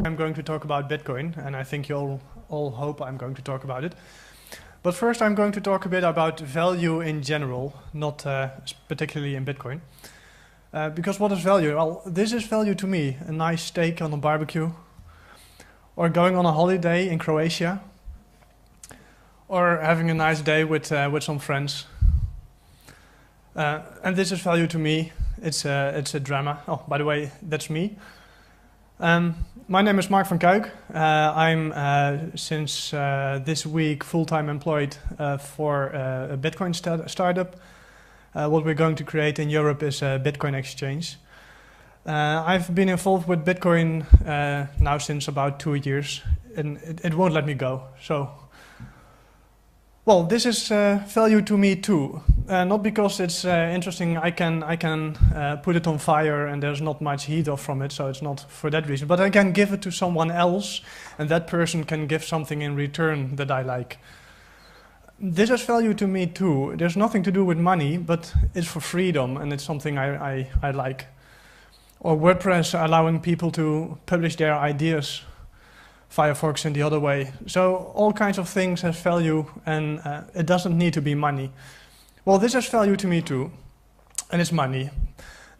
I'm going to talk about Bitcoin, and I think you all hope I'm going to talk about it. But first I'm going to talk a bit about value in general, not particularly in Bitcoin. Because what is value? Well, this is value to me. A nice steak on a barbecue, or going on a holiday in Croatia, or having a nice day with some friends. And this is value to me. It's a drama. Oh, by the way, that's me. My name is Mark van Kuik. I'm since this week full-time employed for a Bitcoin startup. What we're going to create in Europe is a Bitcoin exchange. I've been involved with Bitcoin now since about 2 years, and it won't let me go. So, well, this is value to me too. Not because it's interesting. I can put it on fire and there's not much heat off from it, so it's not for that reason. But I can give it to someone else, and that person can give something in return that I like. This is value to me too. There's nothing to do with money, but it's for freedom, and it's something I like. Or WordPress allowing people to publish their ideas. Firefox in the other way. So all kinds of things have value, and it doesn't need to be money. Well, this has value to me too, and it's money.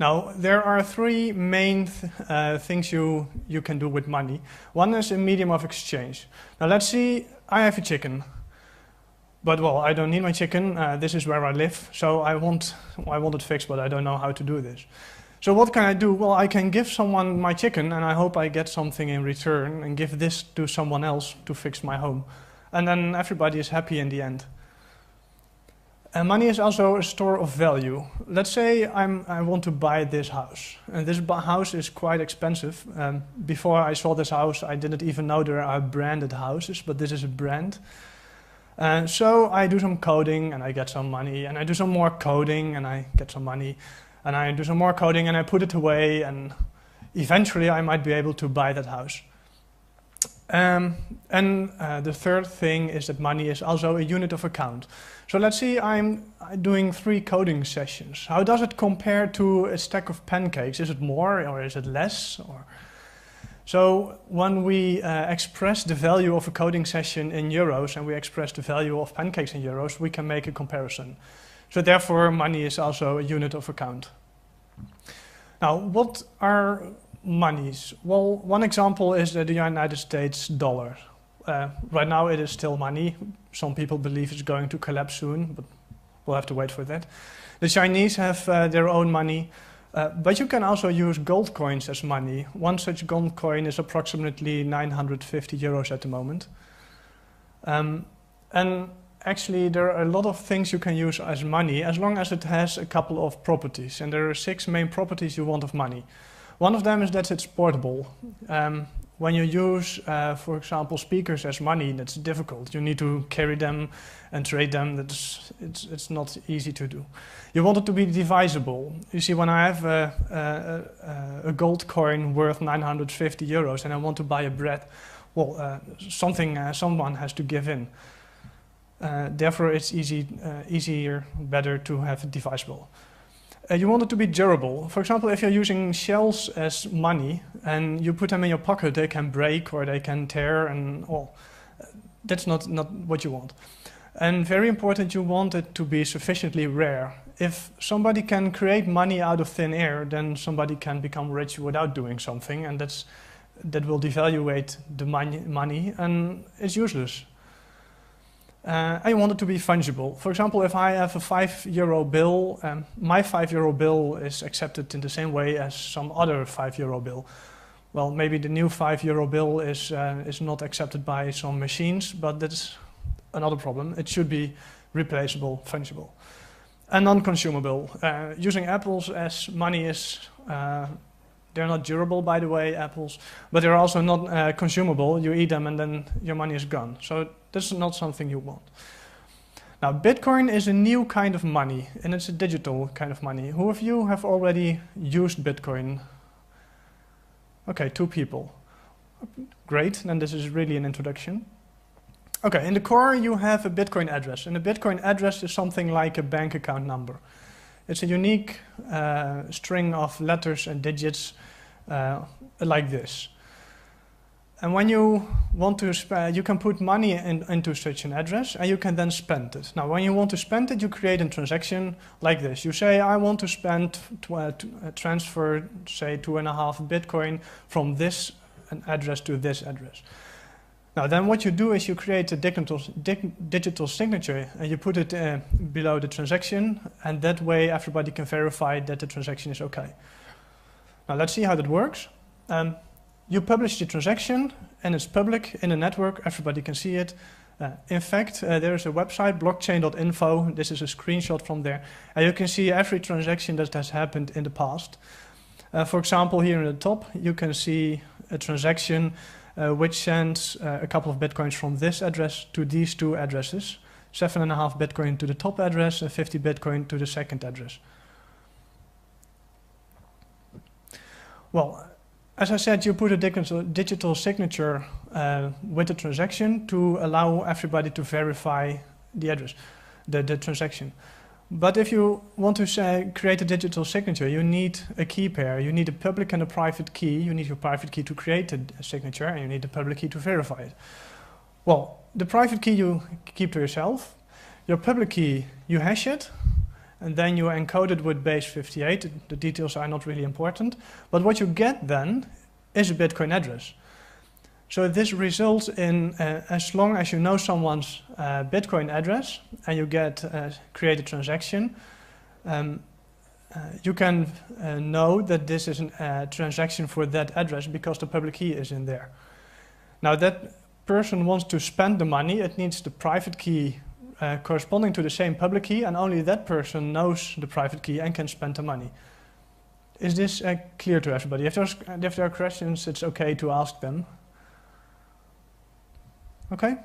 Now, there are three main things you can do with money. One is a medium of exchange. Now let's see, I have a chicken. But well, I don't need my chicken, this is where I live, so I want it fixed, but I don't know how to do this. So what can I do? Well, I can give someone my chicken, and I hope I get something in return, and give this to someone else to fix my home. And then everybody is happy in the end. And money is also a store of value. Let's say I want to buy this house, and this house is quite expensive. Before I saw this house, I didn't even know there are branded houses, but this is a brand. So I do some coding, and I get some money, and I do some more coding, and I get some money. And I do some more coding and I put it away, and eventually I might be able to buy that house. The third thing is that money is also a unit of account. So let's see, I'm doing 3 coding sessions. How does it compare to a stack of pancakes? Is it more or is it less? So when we express the value of a coding session in euros and we express the value of pancakes in euros, we can make a comparison. So therefore, money is also a unit of account. Now, what are monies? Well, one example is the United States dollar. Right now it is still money. Some people believe it's going to collapse soon, but we'll have to wait for that. The Chinese have their own money, but you can also use gold coins as money. One such gold coin is approximately 950 euros at the moment. And actually, there are a lot of things you can use as money, as long as it has a couple of properties. And there are 6 main properties you want of money. One of them is that it's portable. When you use, for example, speakers as money, that's difficult. You need to carry them and trade them. It's not easy to do. You want it to be divisible. You see, when I have a gold coin worth 950 euros and I want to buy a bread, well, someone has to give in. Therefore, it's better to have it divisible. You want it to be durable. For example, if you're using shells as money and you put them in your pocket, they can break or they can tear, and well, that's not what you want. And very important, you want it to be sufficiently rare. If somebody can create money out of thin air, then somebody can become rich without doing something, and that will devaluate the money, and it's useless. I want it to be fungible. For example, if I have a €5 bill, my €5 bill is accepted in the same way as some other €5 bill. Well, maybe the new €5 bill is not accepted by some machines, but that's another problem. It should be replaceable, fungible. And non-consumable. Using apples as money is, they're not durable, by the way, apples, but they're also not consumable. You eat them and then your money is gone. So this is not something you want. Now, Bitcoin is a new kind of money, and it's a digital kind of money. Who of you have already used Bitcoin? Okay, 2 people. Great, then this is really an introduction. Okay, in the core you have a Bitcoin address, and a Bitcoin address is something like a bank account number. It's a unique string of letters and digits like this. And when you want to you can put money into such an address and you can then spend it. Now, when you want to spend it, you create a transaction like this. You say, I want to spend, transfer, say, 2.5 Bitcoin from this address to this address. Now, then what you do is you create a digital signature and you put it below the transaction, and that way everybody can verify that the transaction is okay. Now, let's see how that works. You publish the transaction and it's public in the network, everybody can see it. In fact, there is a website, blockchain.info, this is a screenshot from there, and you can see every transaction that has happened in the past. For example, here in the top, you can see a transaction which sends a couple of Bitcoins from this address to these two addresses, 7.5 Bitcoin to the top address and 50 Bitcoin to the second address. Well, as I said, you put a digital signature with the transaction to allow everybody to verify the address, the transaction. But if you want to create a digital signature, you need a key pair. You need a public and a private key. You need your private key to create a signature, and you need the public key to verify it. Well, the private key you keep to yourself. Your public key, you hash it, and then you encode it with base 58. The details are not really important. But what you get then is a Bitcoin address. So this results in, as long as you know someone's Bitcoin address and you create a transaction, you can know that this is a transaction for that address because the public key is in there. Now that person wants to spend the money, it needs the private key corresponding to the same public key, and only that person knows the private key and can spend the money. Is this clear to everybody? If there are questions, it's okay to ask them. Okay,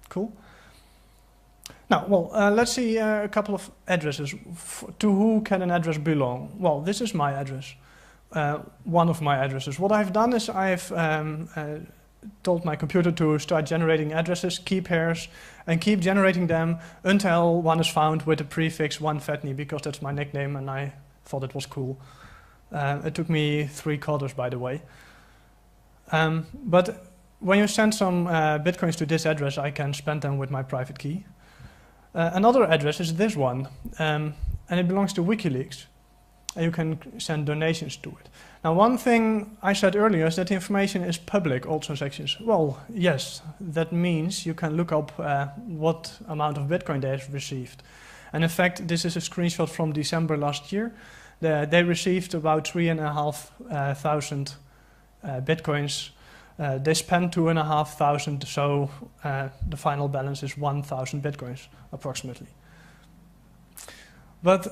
cool. Now, well, let's see a couple of addresses. To who can an address belong? Well, this is my address, one of my addresses. What I've done is I've told my computer to start generating addresses, key pairs, and keep generating them until one is found with the prefix 1fatny, because that's my nickname and I thought it was cool. It took me 3 quarters, by the way. But when you send some Bitcoins to this address, I can spend them with my private key. Another address is this one, and it belongs to WikiLeaks. And you can send donations to it. Now, one thing I said earlier is that the information is public, all transactions. Well, yes, that means you can look up what amount of Bitcoin they have received. And in fact, this is a screenshot from December last year. They received about 3,500 Bitcoins. They spent 2,500, so the final balance is 1,000 Bitcoins, approximately. But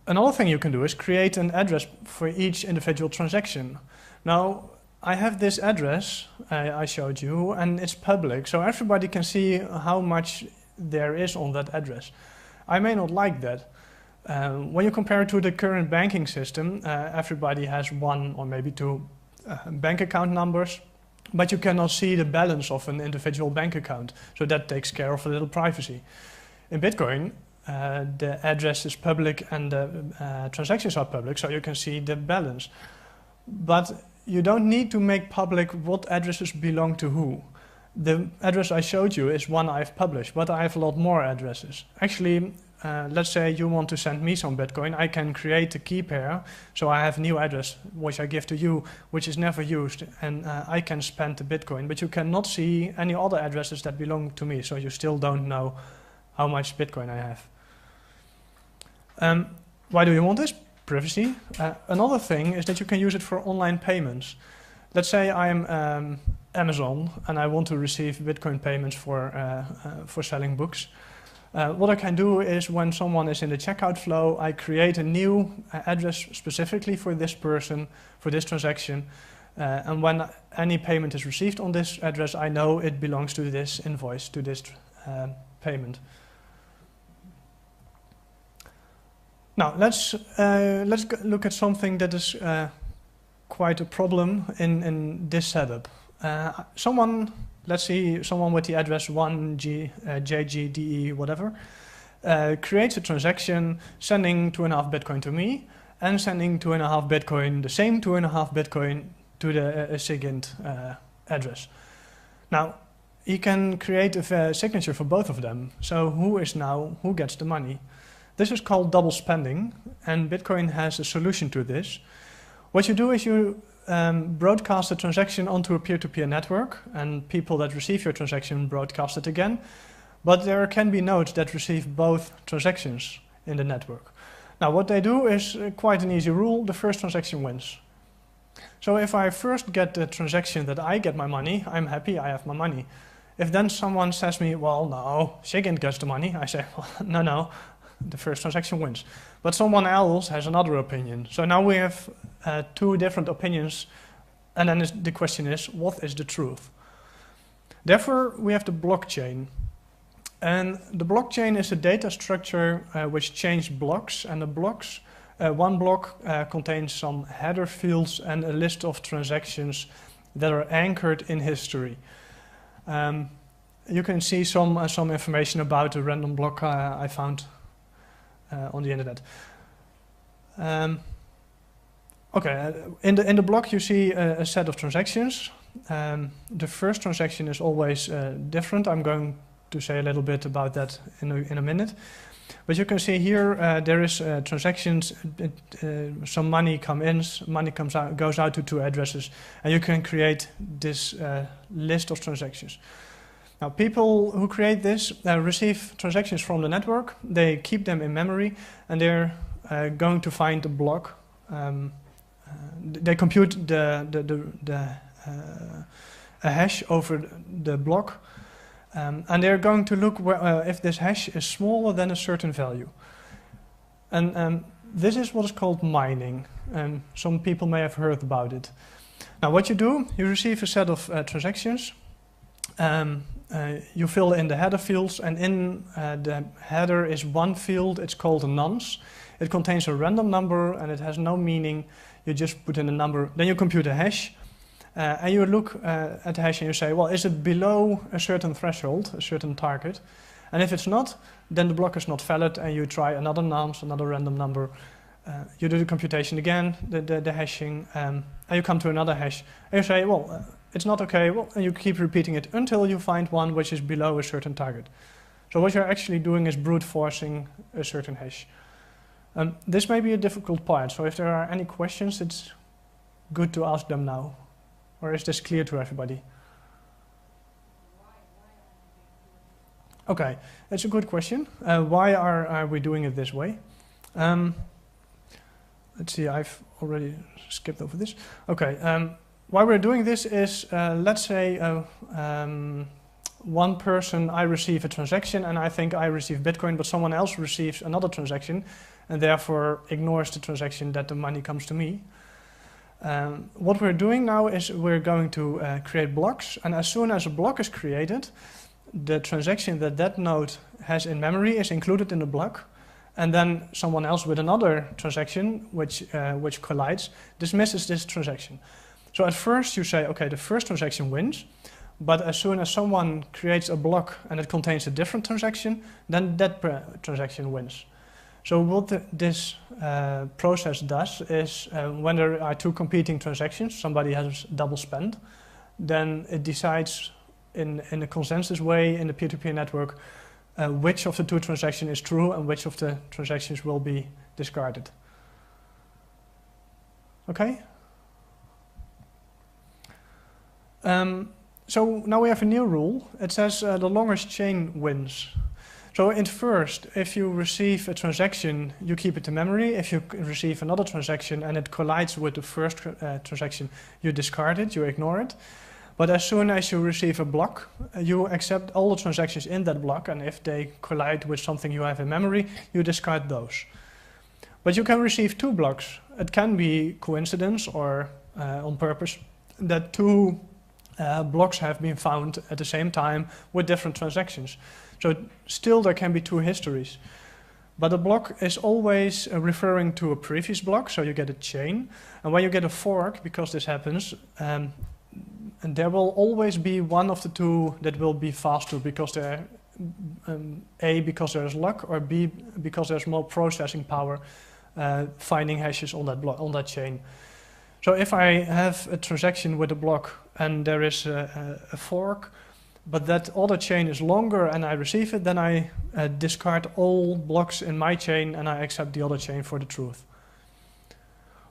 another thing you can do is create an address for each individual transaction. Now, I have this address I showed you, and it's public, so everybody can see how much there is on that address. I may not like that. When you compare it to the current banking system, everybody has 1 or maybe 2 bank account numbers, but you cannot see the balance of an individual bank account, so that takes care of a little privacy. In Bitcoin, the address is public and the transactions are public, so you can see the balance. But you don't need to make public what addresses belong to who. The address I showed you is one I've published, but I have a lot more addresses. Actually, let's say you want to send me some Bitcoin, I can create a key pair, so I have a new address which I give to you, which is never used, and I can spend the Bitcoin, but you cannot see any other addresses that belong to me, so you still don't know how much Bitcoin I have. Why do you want this? Privacy. Another thing is that you can use it for online payments. Let's say I'm Amazon and I want to receive Bitcoin payments for selling books. What I can do is when someone is in the checkout flow, I create a new address specifically for this person, for this transaction. And when any payment is received on this address, I know it belongs to this invoice, to this payment. Now, let's look at something that is quite a problem in this setup. Let's see, someone with the address 1JGDE whatever, creates a transaction sending 2.5 Bitcoin to me and sending 2.5 Bitcoin, the same 2.5 Bitcoin to the SIGINT address. Now, he can create a signature for both of them. So who gets the money? This is called double spending, and Bitcoin has a solution to this. What you do is you broadcast a transaction onto a peer-to-peer network, and people that receive your transaction broadcast it again. But there can be nodes that receive both transactions in the network. Now, what they do is quite an easy rule. The first transaction wins. So if I first get the transaction that I get my money, I'm happy, I have my money. If then someone says me, well, no, SIGINT gets the money, I say, well, no, the first transaction wins. But someone else has another opinion. So now we have two different opinions, and then the question is, what is the truth? Therefore, we have the blockchain. And the blockchain is a data structure which changes blocks, and the blocks, one block contains some header fields and a list of transactions that are anchored in history. You can see some information about a random block I found on the internet. In the block you see a set of transactions. The first transaction is always different. I'm going to say a little bit about that in a minute. But you can see here there is transactions, some money comes in, money goes out to two addresses, and you can create this list of transactions. Now, people who create this receive transactions from the network, they keep them in memory, and they're going to find the block. They compute a hash over the block, and they're going to look if this hash is smaller than a certain value. And this is what is called mining, and some people may have heard about it. Now, what you do, you receive a set of transactions. You fill in the header fields, and in the header is one field, it's called a nonce. It contains a random number and it has no meaning. You just put in a number, then you compute a hash, and you look at the hash and you say, well, is it below a certain threshold, a certain target? And if it's not, then the block is not valid, and you try another nonce, another random number. You do the computation again, the hashing, and you come to another hash, and you say, well, it's not okay, well, and you keep repeating it until you find one which is below a certain target. So what you're actually doing is brute forcing a certain hash. This may be a difficult part, so if there are any questions, it's good to ask them now. Or is this clear to everybody? Okay, it's a good question. Why are we doing it this way? Let's see, I've already skipped over this. Okay, why we're doing this is, let's say one person, I receive a transaction and I think I receive Bitcoin, but someone else receives another transaction and therefore ignores the transaction that the money comes to me. What we're doing now is we're going to create blocks, and as soon as a block is created, the transaction that node has in memory is included in the block, and then someone else with another transaction which collides dismisses this transaction. So at first you say, okay, the first transaction wins, but as soon as someone creates a block and it contains a different transaction, then that transaction wins. So what this process does is when there are two competing transactions, somebody has double spend, then it decides in a consensus way in the peer-to-peer network which of the two transactions is true and which of the transactions will be discarded. Okay? So now we have a new rule. It says the longest chain wins. So at first, if you receive a transaction, you keep it in memory. If you receive another transaction and it collides with the first transaction, you discard it, you ignore it. But as soon as you receive a block, you accept all the transactions in that block, and if they collide with something you have in memory, you discard those. But you can receive two blocks. It can be coincidence or on purpose that two blocks have been found at the same time with different transactions. So still there can be two histories. But a block is always referring to a previous block, so you get a chain. And when you get a fork, because this happens, and there will always be one of the two that will be faster because they're A, because there's luck, or B, because there's more processing power finding hashes on that chain. So if I have a transaction with a block and there is a fork, but that other chain is longer and I receive it, then I discard all blocks in my chain and I accept the other chain for the truth.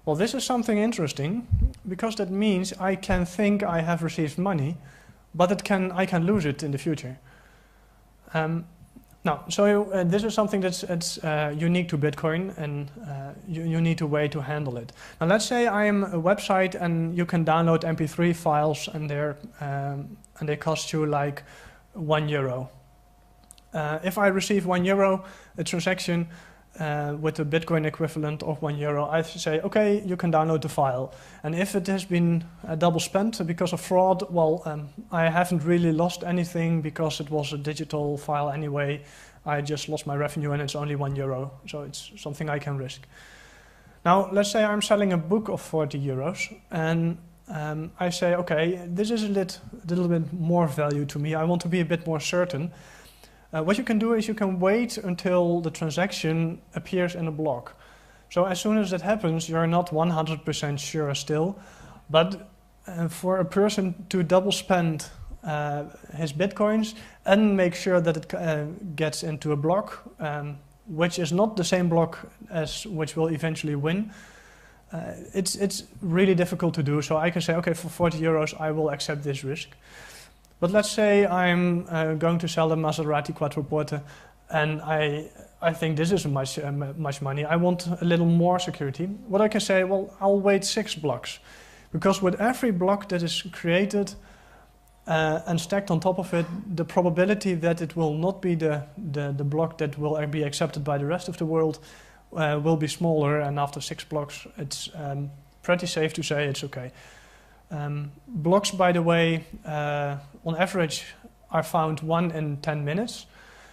Well, this is something interesting because that means I can think I have received money, but I can lose it in the future. This is something that's unique to Bitcoin, and you need a way to handle it. Now, let's say I'm a website and you can download MP3 files, and they cost you like €1. If I receive €1, a transaction with the Bitcoin equivalent of €1, I say, okay, you can download the file. And if it has been double spent because of fraud, well, I haven't really lost anything because it was a digital file anyway. I just lost my revenue and it's only €1, so it's something I can risk. Now, let's say I'm selling a book of €40 and I say, okay, this is a little bit more value to me. I want to be a bit more certain. What you can do is you can wait until the transaction appears in a block. So as soon as that happens, you're not 100% sure still, but for a person to double spend his Bitcoins and make sure that it gets into a block, which is not the same block as which will eventually win, it's really difficult to do. So I can say, okay, for €40, I will accept this risk. But let's say I'm going to sell a Maserati Quattroporte and I think this isn't much money. I want a little more security. What I can say, well, I'll wait 6 blocks. Because with every block that is created and stacked on top of it, the probability that it will not be the block that will be accepted by the rest of the world will be smaller. And after 6 blocks, it's pretty safe to say it's okay. Blocks, by the way, on average are found 1 in 10 minutes.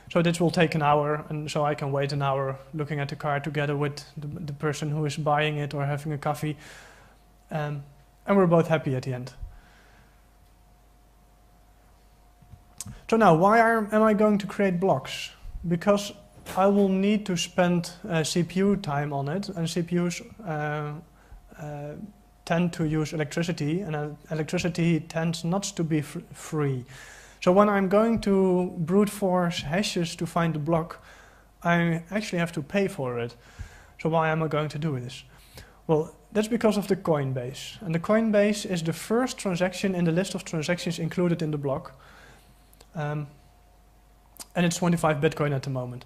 So this will take an hour, and so I can wait an hour looking at the car together with the person who is buying it or having a coffee. And we're both happy at the end. So now, why am I going to create blocks? Because I will need to spend CPU time on it, and CPUs tend to use electricity, and electricity tends not to be free. So when I'm going to brute force hashes to find the block, I actually have to pay for it. So why am I going to do this? Well, that's because of the Coinbase. And the Coinbase is the first transaction in the list of transactions included in the block. And it's 25 Bitcoin at the moment.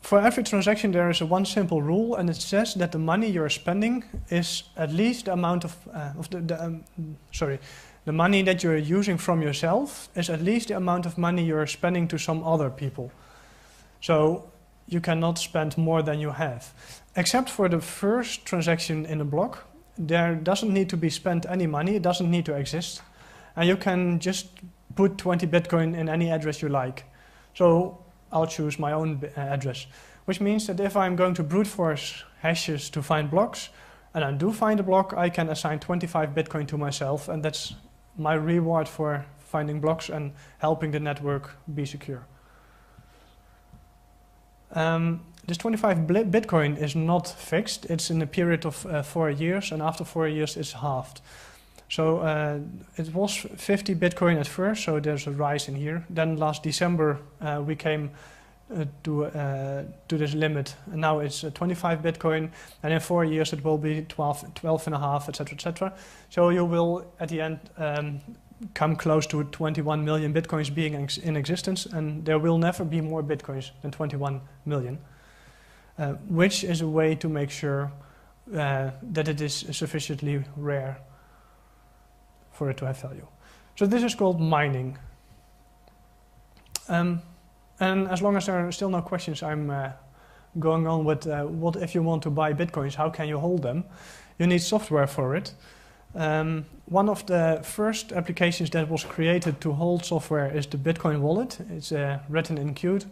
For every transaction there is one simple rule, and it says that the money you're spending is at least the amount of the money that you're using from yourself is at least the amount of money you're spending to some other people. So you cannot spend more than you have. Except for the first transaction in a block, there doesn't need to be spent any money, it doesn't need to exist. And you can just put 20 Bitcoin in any address you like. So I'll choose my own address, which means that if I'm going to brute force hashes to find blocks, and I do find a block, I can assign 25 Bitcoin to myself, and that's my reward for finding blocks and helping the network be secure. This 25 Bitcoin is not fixed. It's in a period of 4 years, and after 4 years it's halved. So it was 50 Bitcoin at first, so there's a rise in here. Then last December we came to this limit, and now it's 25 Bitcoin, and in 4 years it will be 12 and a half, etc., etc. So you will at the end come close to 21 million Bitcoins being in existence, and there will never be more Bitcoins than 21 million, which is a way to make sure that it is sufficiently rare for it to have value. So this is called mining. And as long as there are still no questions, I'm going on with what if you want to buy Bitcoins, how can you hold them? You need software for it. One of the first applications that was created to hold software is the Bitcoin wallet. It's written in Qt.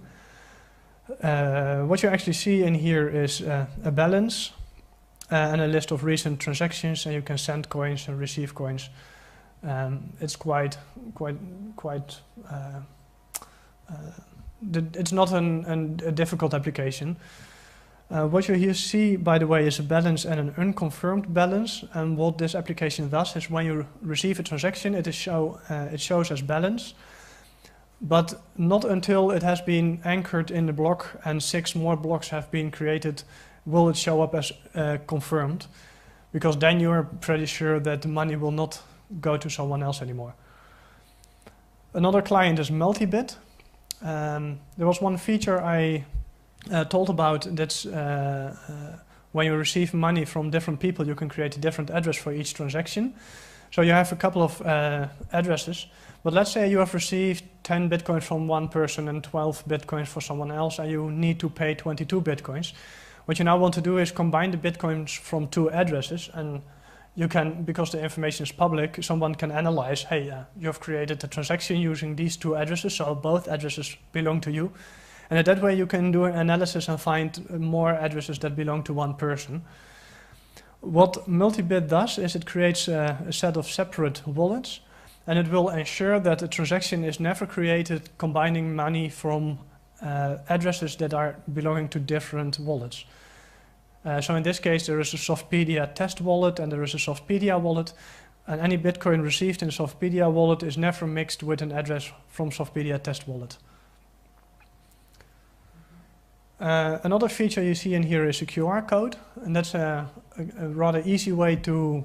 What you actually see in here is a balance and a list of recent transactions, and you can send coins and receive coins. It's it's not a difficult application. What you here see, by the way, is a balance and an unconfirmed balance. And what this application does is when you receive a transaction, it shows as balance, but not until it has been anchored in the block and 6 more blocks have been created will it show up as confirmed, because then you're pretty sure that the money will not go to someone else anymore. Another client is multi-bit. There was one feature I told about, that's when you receive money from different people, you can create a different address for each transaction. So you have a couple of addresses, but let's say you have received 10 bitcoins from one person and 12 bitcoins for someone else, and you need to pay 22 bitcoins. What you now want to do is combine the bitcoins from 2 addresses, and you can, because the information is public, someone can analyze, hey, you have created a transaction using these 2 addresses, so both addresses belong to you. And in that way you can do an analysis and find more addresses that belong to one person. What multi-bit does is it creates a set of separate wallets, and it will ensure that a transaction is never created combining money from addresses that are belonging to different wallets. So in this case there is a Softpedia test wallet and there is a Softpedia wallet, and any Bitcoin received in a Softpedia wallet is never mixed with an address from Softpedia test wallet. Another feature you see in here is a QR code, and that's a rather easy way to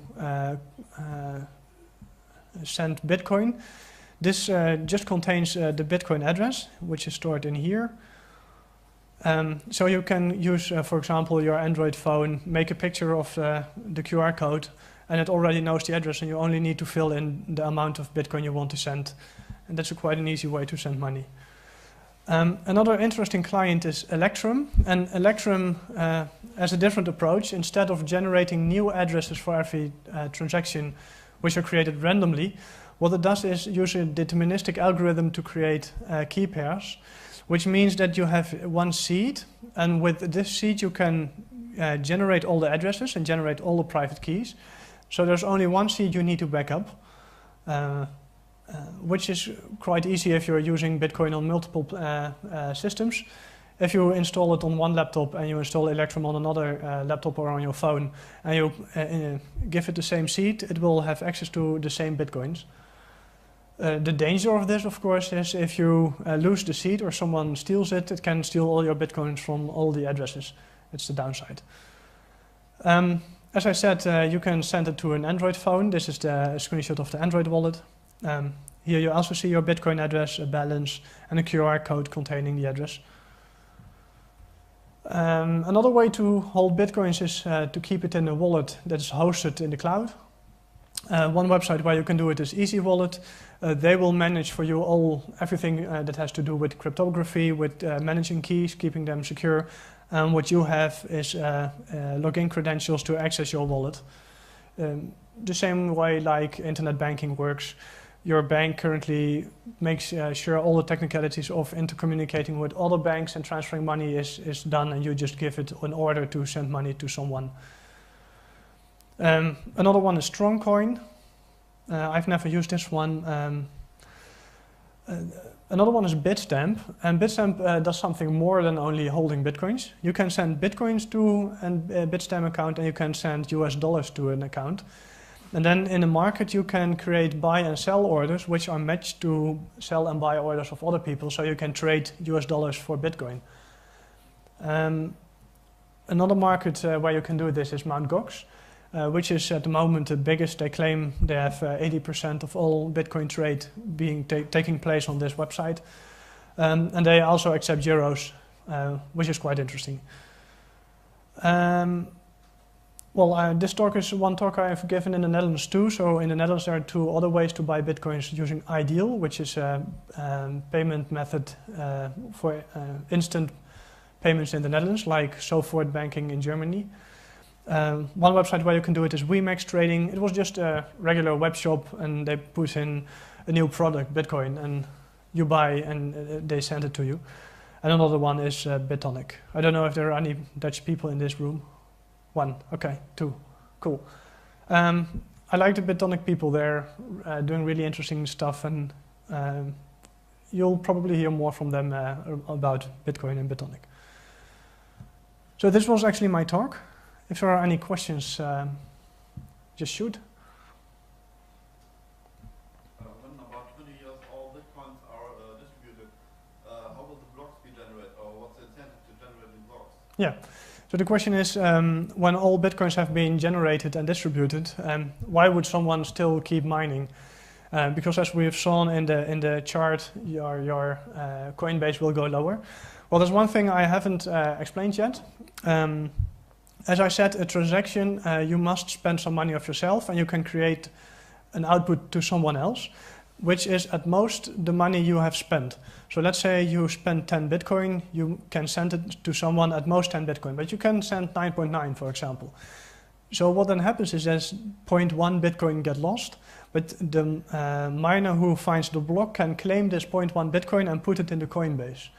send Bitcoin. This just contains the Bitcoin address, which is stored in here. So you can use, for example, your Android phone, make a picture of the QR code, and it already knows the address, and you only need to fill in the amount of Bitcoin you want to send. And that's quite an easy way to send money. Another interesting client is Electrum, and Electrum has a different approach. Instead of generating new addresses for every transaction, which are created randomly, what it does is use a deterministic algorithm to create key pairs, which means that you have one seed, and with this seed you can generate all the addresses and generate all the private keys. So there's only one seed you need to back up. Which is quite easy if you're using Bitcoin on multiple systems. If you install it on one laptop and you install Electrum on another laptop or on your phone, and you give it the same seed, it will have access to the same Bitcoins. The danger of this, of course, is if you lose the seed or someone steals it, it can steal all your Bitcoins from all the addresses. It's the downside. As I said, you can send it to an Android phone. This is the screenshot of the Android wallet. Here you also see your Bitcoin address, a balance, and a QR code containing the address. Another way to hold Bitcoins is to keep it in a wallet that is hosted in the cloud. One website where you can do it is Easy Wallet. They will manage for you everything that has to do with cryptography, with managing keys, keeping them secure. What you have is login credentials to access your wallet. The same way like internet banking works. Your bank currently makes sure all the technicalities of intercommunicating with other banks and transferring money is done, and you just give it an order to send money to someone. Another one is Strongcoin. I've never used this one. Another one is Bitstamp, and Bitstamp does something more than only holding Bitcoins. You can send Bitcoins to a Bitstamp account, and you can send US dollars to an account. And then in the market you can create buy and sell orders, which are matched to sell and buy orders of other people, so you can trade US dollars for Bitcoin. Another market where you can do this is Mt. Gox, which is at the moment the biggest. They claim they have 80% of all Bitcoin trade taking place on this website. And they also accept euros, which is quite interesting. This talk is one talk I've given in the Netherlands too. So in the Netherlands there are 2 other ways to buy Bitcoins using Ideal, which is a payment method for instant payments in the Netherlands, like SoFort banking in Germany. One website where you can do it is Wemax Trading. It was just a regular web shop, and they put in a new product, Bitcoin, and you buy and they send it to you. And another one is Bitonic. I don't know if there are any Dutch people in this room. 1, okay, 2, cool. I like the Bitonic people. They're doing really interesting stuff, and you'll probably hear more from them about Bitcoin and Bitonic. So this was actually my talk. If there are any questions, just shoot. When about 20 years all bitcoins are distributed, how will the blocks be generated, or what's the incentive to generate the blocks? Yeah. So the question is, when all bitcoins have been generated and distributed, why would someone still keep mining? Because as we have shown in the chart, your coin base will go lower. Well, there's one thing I haven't explained yet. As I said, a transaction, you must spend some money of yourself, and you can create an output to someone else, which is at most the money you have spent. So let's say you spend 10 Bitcoin, you can send it to someone at most 10 Bitcoin, but you can send 9.9, for example. So what then happens is that 0.1 Bitcoin get lost, but the miner who finds the block can claim this 0.1 Bitcoin and put it in the Coinbase.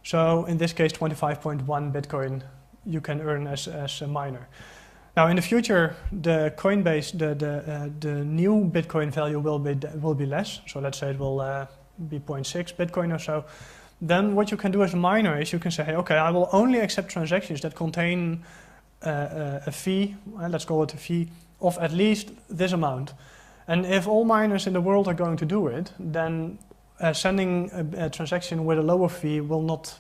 So in this case, 25.1 Bitcoin you can earn as a miner. Now in the future, the Coinbase, the new Bitcoin value will be less. So let's say it will be 0.6 Bitcoin or so. Then what you can do as a miner is you can say, hey, okay, I will only accept transactions that contain a fee, let's call it a fee, of at least this amount. And if all miners in the world are going to do it, then sending a transaction with a lower fee will not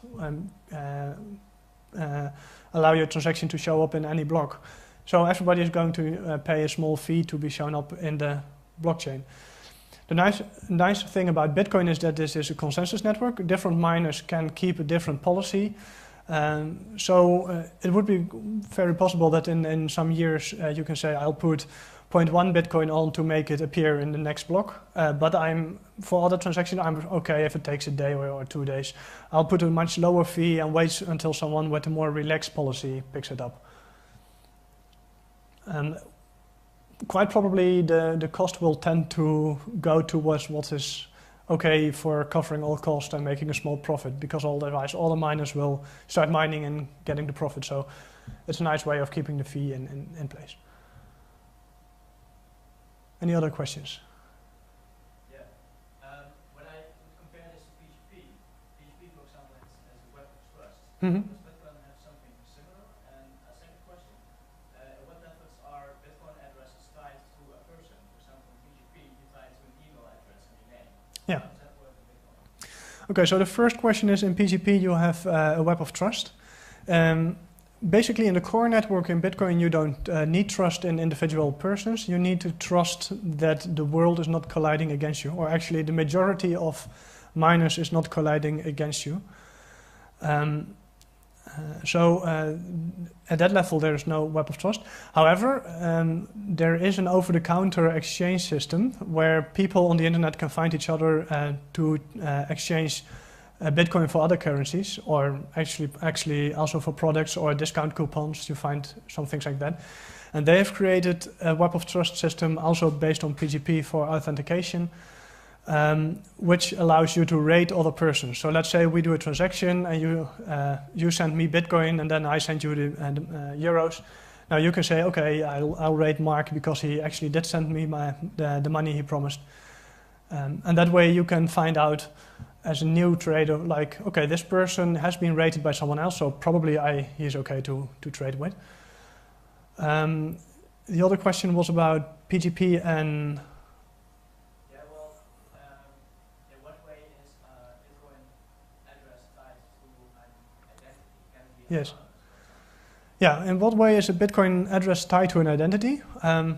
allow your transaction to show up in any block. So everybody is going to pay a small fee to be shown up in the blockchain. The nice thing about Bitcoin is that this is a consensus network. Different miners can keep a different policy. So it would be very possible that in some years you can say, I'll put 0.1 Bitcoin on to make it appear in the next block. But for other transactions, I'm okay if it takes a day or 2 days. I'll put a much lower fee and wait until someone with a more relaxed policy picks it up. Quite probably the cost will tend to go towards what is okay for covering all costs and making a small profit, because otherwise all the miners will start mining and getting the profit. So it's a nice way of keeping the fee in place. Any other questions? Yeah. When I would compare this to PGP, for example, has a web of trust. Mm-hmm. Does Bitcoin have something similar? And a second question, what methods are Bitcoin addresses tied to a person? For example, in PGP, you tie it to an email address and your name. Yeah. How does that work in Bitcoin? Okay, so the first question is, in PGP you have a web of trust. Basically, in the core network in Bitcoin, you don't need trust in individual persons. You need to trust that the world is not colliding against you, or actually the majority of miners is not colliding against you. So at that level, there is no web of trust. However, there is an over-the-counter exchange system where people on the internet can find each other to exchange Bitcoin for other currencies, or actually also for products or discount coupons. You find some things like that. And they have created a web of trust system also based on PGP for authentication, which allows you to rate other persons. So let's say we do a transaction and you send me Bitcoin and then I send you the euros. Now you can say, okay, I'll rate Mark because he actually did send me the money he promised. And that way you can find out as a new trader, like, okay, this person has been rated by someone else, so probably he's okay to trade with. The other question was about PGP and... Yeah, well, in what way is Bitcoin address tied to an identity? Can it be Yes. Yeah, in what way is a Bitcoin address tied to an identity? The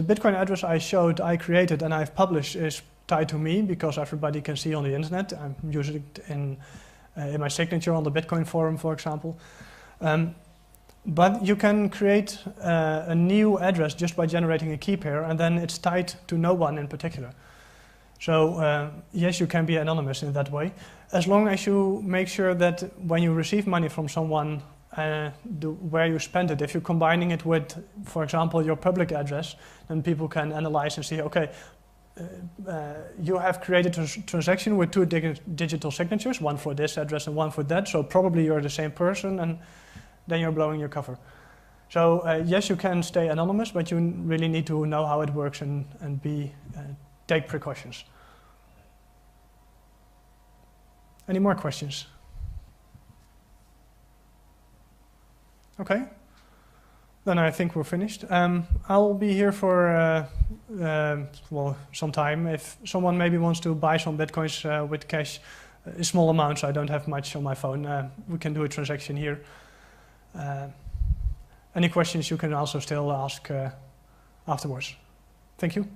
Bitcoin address I created and I've published is tied to me because everybody can see on the internet. I'm using it in my signature on the Bitcoin forum, for example. But you can create a new address just by generating a key pair, and then it's tied to no one in particular. So yes, you can be anonymous in that way, as long as you make sure that when you receive money from someone, where you spend it, if you're combining it with, for example, your public address, then people can analyze and see, okay, you have created a transaction with two digital signatures, one for this address and one for that, so probably you're the same person, and then you're blowing your cover. So yes, you can stay anonymous, but you really need to know how it works and take precautions. Any more questions? Okay. Then I think we're finished. I'll be here for well, some time. If someone maybe wants to buy some bitcoins with cash, a small amount, so I don't have much on my phone, we can do a transaction here. Any questions you can also still ask afterwards. Thank you.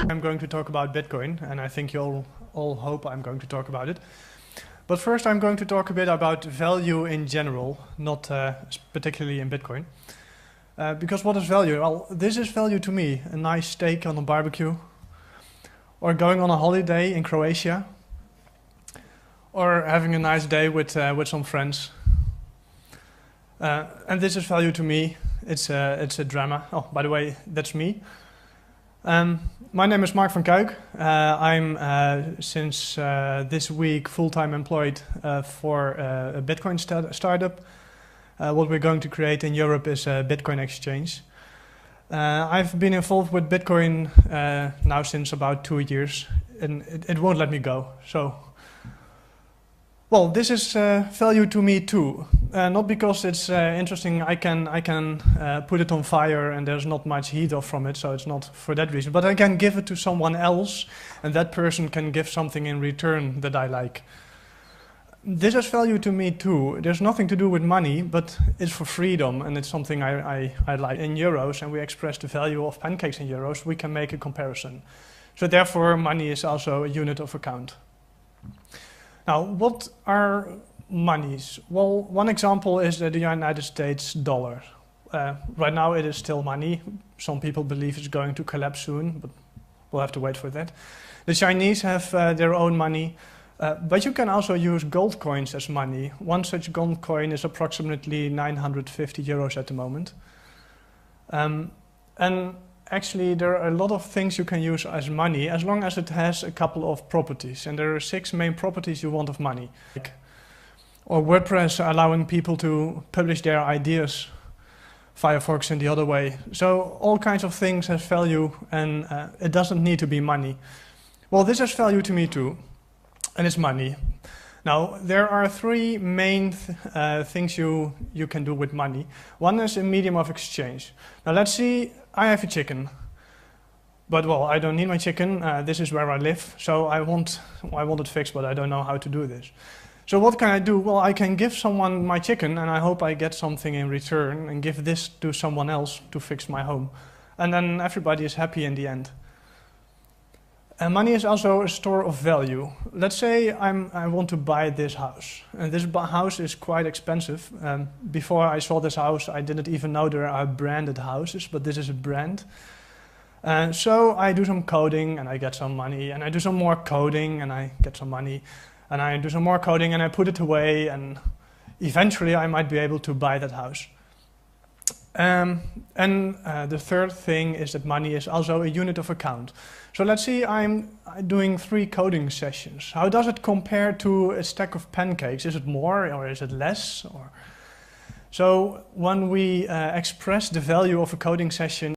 I'm going to talk about Bitcoin, and I think you'll all hope I'm going to talk about it. But first I'm going to talk a bit about value in general, not particularly in Bitcoin. Because what is value? Well, this is value to me. A nice steak on a barbecue, or going on a holiday in Croatia, or having a nice day with some friends. And this is value to me. It's a drama. Oh, by the way, that's me. My name is Mark van Kuik. I'm since this week full-time employed for a Bitcoin startup. What we're going to create in Europe is a Bitcoin exchange. I've been involved with Bitcoin now since about 2 years, and it won't let me go. So, well, this is value to me too. Not because it's interesting, I can put it on fire and there's not much heat off from it, so it's not for that reason. But I can give it to someone else, and that person can give something in return that I like. This is value to me too. There's nothing to do with money, but it's for freedom, and it's something I like. In euros, and we express the value of pancakes in euros, we can make a comparison. So therefore, money is also a unit of account. Now, what are monies? Well, one example is the United States dollar. Right now it is still money. Some people believe it's going to collapse soon, but we'll have to wait for that. The Chinese have their own money, but you can also use gold coins as money. One such gold coin is approximately 950 euros at the moment. And actually, there are a lot of things you can use as money, as long as it has a couple of properties. And there are 6 main properties you want of money. Or WordPress allowing people to publish their ideas, Firefox in the other way. So all kinds of things have value, and it doesn't need to be money. Well, this has value to me too, and it's money. Now, there are 3 main things you can do with money. One is a medium of exchange. Now let's see, I have a chicken. But well, I don't need my chicken, this is where I live, so I want it fixed, but I don't know how to do this. So what can I do? Well, I can give someone my chicken, and I hope I get something in return, and give this to someone else to fix my home. And then everybody is happy in the end. And money is also a store of value. Let's say I want to buy this house, and this house is quite expensive. Before I saw this house, I didn't even know there are branded houses, but this is a brand. So I do some coding and I get some money, and I do some more coding and I get some money, and I do some more coding and I put it away, and eventually I might be able to buy that house. The third thing is that money is also a unit of account. So let's see, I'm doing 3 coding sessions. How does it compare to a stack of pancakes? Is it more or is it less? So when we express the value of a coding session